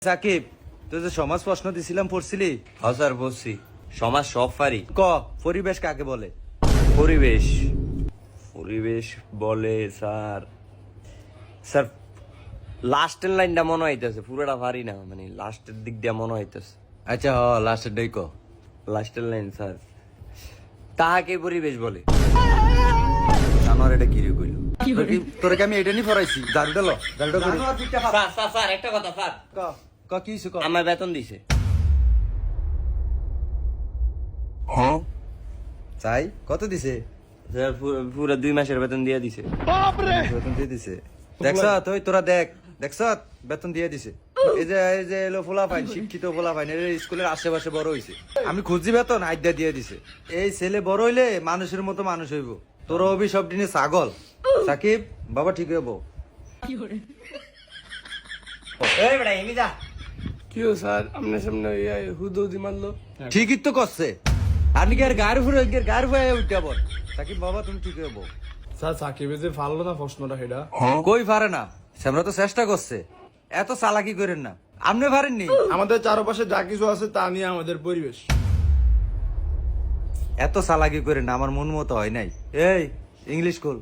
সাকিব, তুই যে সমাজ প্রশ্ন দিছিলাম পড়ছিলি? হ্যাঁ স্যার বলছি, সমাজ সব পারি। ক পরিবেশ কাকে বলে? পরিবেশ পরিবেশ বলে স্যার স্যার লাস্টের লাইনটা মনে হইতেছে, পুরোটা পারি না, মানে লাস্টের দিক দিয়ে মনে হইতেছে। আচ্ছা লাস্টের ডাই ক। লাস্টের লাইন স্যার, তাহাকে পরিবেশ বলে। আমার এটা কি রে কইল? তোরে কি আমি এটা নি পড়াইছি? দারুটা ল, দারুটা করি। স্যার স্যার স্যার একটা কথা স্যার, ক ক কি হইছে ক? আমার বেতন দিছে। চাই কত দিছে? স্যার পুরো 2 মাসের বেতন দিয়ে দিছে। বেতন দিয়ে দিছে। দেখছ তুই, তোরা দেখছ বেতন দিয়ে দিছে। এই যে এলো ফোলাফাইন, শিক্ষিত ফোলাফাইন, এর স্কুলের আশেপাশে বড় হইছে। আমি খুঁজি বেতন আইডা দিয়ে দিছে। এই ছেলে বড় হইলে মানুষের মতো মানুষ হইব। তোর অভি সব দিনে ছাগল। সাকিব বাবা ঠিক হইব। এই বেটা এমি যা। কি হো স্যার, আপনার সামনে হুদুদি মারলো। ঠিকই তো করছে। আর নাকি আর গায়ের উপরে উঠতে বল। সাকিব বাবা তুমি ঠিক হইব। স্যার সাকিবে যে ফাললো না প্রশ্নটা সেটা। কই পারে না, আমরা তো চেষ্টা করছে। এত চালাকি করেন না, আপনি পারেননি। আমাদের চারপাশে যা কিছু আছে তা নিয়ে আমাদের পরিবেশ। এত চালাকি করেন না, আমার মন মতো হয় নাই। এই ইংলিশ কল।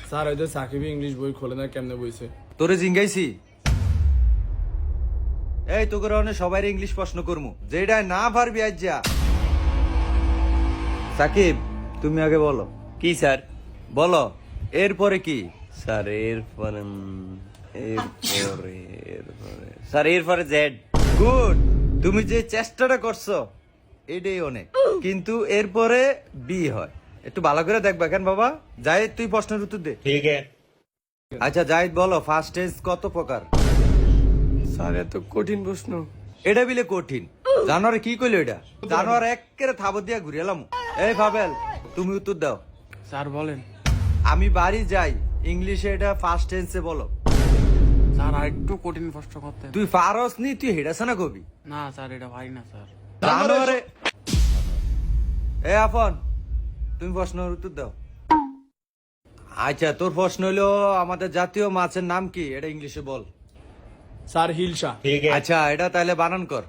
স্যার ওই যে সাকিবে ইংলিশ বই খোলে না, কেমনে বইছে? তোরে জিঙ্গাইছি। এই তোকে অনেক সবাই ইংলিশ প্রশ্ন করমু, যেটা না পারবি আজ যা। সাকিব তুমি আগে বলো। কি স্যার? বলো এরপরে কি? স্যার এরপরে স্যার এরপরে জেড। গুড, তুমি যে চেষ্টাটা করছো এটাই অনেক, কিন্তু এরপরে বি হয়। একটু ভালো করে দেখবা কেন বাবা। জাহিদ তুই প্রশ্নের উত্তর দে। ঠিক আছে আচ্ছা জাহিদ বলো, ফার্স্ট টেন্স কত প্রকার? স্যার এত কঠিন প্রশ্ন। এটা বিলে কঠিন। জানোয়ারে কি কইলো এটা? জানোয়ার একেবারে থাবত দিয়া ঘুরে এলাম। এই পাবেল তুমি উত্তর দাও। স্যার বলেন। আমি বাড়ি যাই, ইংলিশে এটা ফার্স্ট টেন্সে বলো। স্যার আর একটু কঠিন প্রশ্ন করতে। তুই পারস নি, তুই হেডাছে না কবি। না স্যার এটা পারি না স্যার। জানোয়ারে এ আফন তুমি প্রশ্নের উত্তর দাও। আচ্ছা তোর প্রশ্ন হলো আমাদের জাতীয় মাছের নাম কি, এটা ইংলিশে বল। স্যার হিলসা। আচ্ছা এটা তাহলে বানান কর।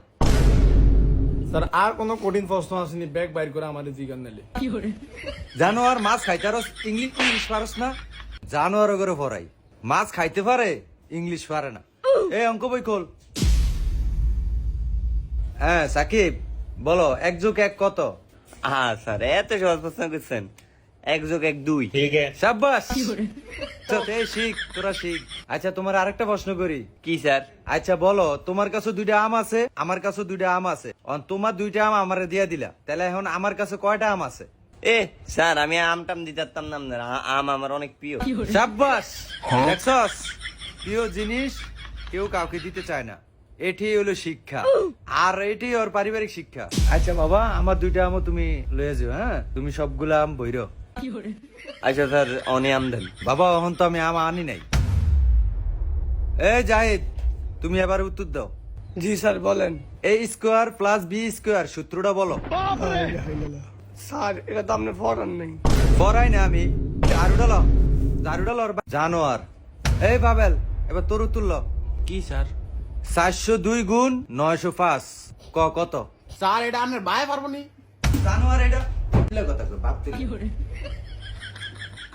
স্যার আর কোনো কঠিন প্রশ্ন আসেনি, ব্যাগ বাইর করে আমাদের জিজ্ঞান নিলে। জানোয়ার মাছ খাইতে পারস, ইংলিশ পারস না? জানোয়ার করে পড়াই, মাছ খাইতে পারে, ইংলিশ পারে না। এই অঙ্ক বই খোল। হ্যাঁ সাকিব বলো 1 + 1 কত? স্যার এত সহজ প্রশ্ন করছেন। 1 + 1 2। সাব্বাস। এই শিখ, তোরা শিখ। আচ্ছা তোমার আরেকটা প্রশ্ন করি। কি স্যার? আচ্ছা বলো, তোমার কাছে 2টা আম আছে, আমার কাছে 2টা আম আছে, তোমার 2টা আম আমারে দিয়া দিলা, তাহলে এখন আমার কাছে কয়টা আম আছে? এ স্যার আমি আমটাম দিতাম না, আম আমার অনেক প্রিয়। সাব্বাস। দেখছস, প্রিয় জিনিস কেউ কাউকে দিতে চায় না, এটি হলো শিক্ষা। আর এটি ওর পারিবারিক শিক্ষা। আচ্ছা বাবা আমার 2টা আমও তুমি লয়ে যাও। হ্যাঁ তুমি সবগুলা আম বইরো। আচ্ছা স্যার অনে আম দেন। বাবা এখন তো আমি আম আনি নাই। এই জাহিদ তুমি এবার উত্তর দাও। জি স্যার বলেন। A² + B² সূত্রটা বলো। স্যার এটা তো আপনার ফরান নেই। পড়াই না আমি। দারুডাল জানোয়ার। এই পাবেল এবার তোর উত্তর ল। কি স্যার? 402 গুণ 905 কত? স্যার এটা আপনার ভাই পারবো নি। জানোয়ার এটা কথা কই ভাবতে।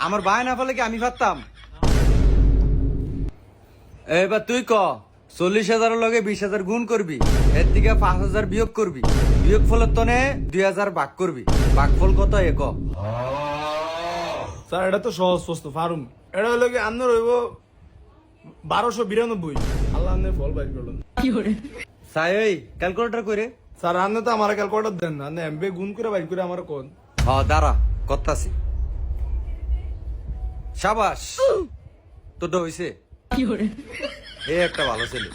আমার ভাই না বলে কি আমি ভাবতাম? এবার তুই ক 40,000 লগে 20,000 গুণ করবি, এর থেকে 5,000 বিয়োগ করবি, বিয়োগ ফলের তনে 2,000 ভাগ করবি, ভাগফল কত এ ক? স্যার এটা তো সহজ প্রশ্ন ফারুম। এটা হলো কি আপনার হইব 1292। আল্লাহ আপনার ফল বাইর করলেন। সাই ওই ক্যালকুলেটর করে। স্যার আপনি তো আমার ক্যালকুলেটর দেন না, আপনি এমবি গুণ করে বাইর করে আমার কোন। দাঁড়া করতাছি। সাবাস তোরটা হইছে। এ একটা ভালো ছেলে।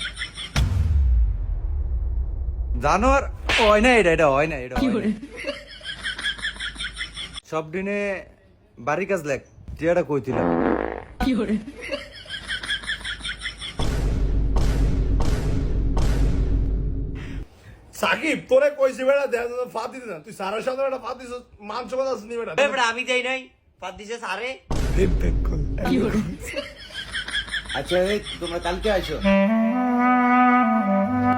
জানোয়ার হয় না, এটা হয় না, এটা হয় না। সব দিনে বাড়ি কাজ লেখ, টিয়াটা কইছিল। সাকিব তোরে কইছি বেটা দেখ ফাত দিতে না, তুই সারার সাথে একটা ফাত দিছ, মাংস কথা শুনি বেটা। আমি যাই নাই, পাত দিছে স্যারে। Back call. আচ্ছা এই তোমরা কালকে আইসো।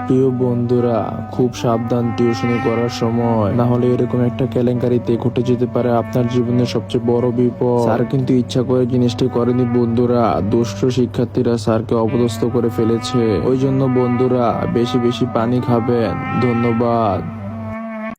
প্রিয় বন্ধুরা, খুব সাবধান টিউশনি করার সময়, না হলে এরকম একটা কেলেঙ্কারিতে ঘটে যেতে পারে আপনার জীবনের সবচেয়ে বড় বিপদ। স্যার কিন্তু ইচ্ছা করে জিনিসটি করেনি বন্ধুরা, দুষ্ট শিক্ষার্থীরা স্যারকে অপদস্থ করে ফেলেছে। ওই জন্য বন্ধুরা বেশি বেশি পানি খাবেন। ধন্যবাদ।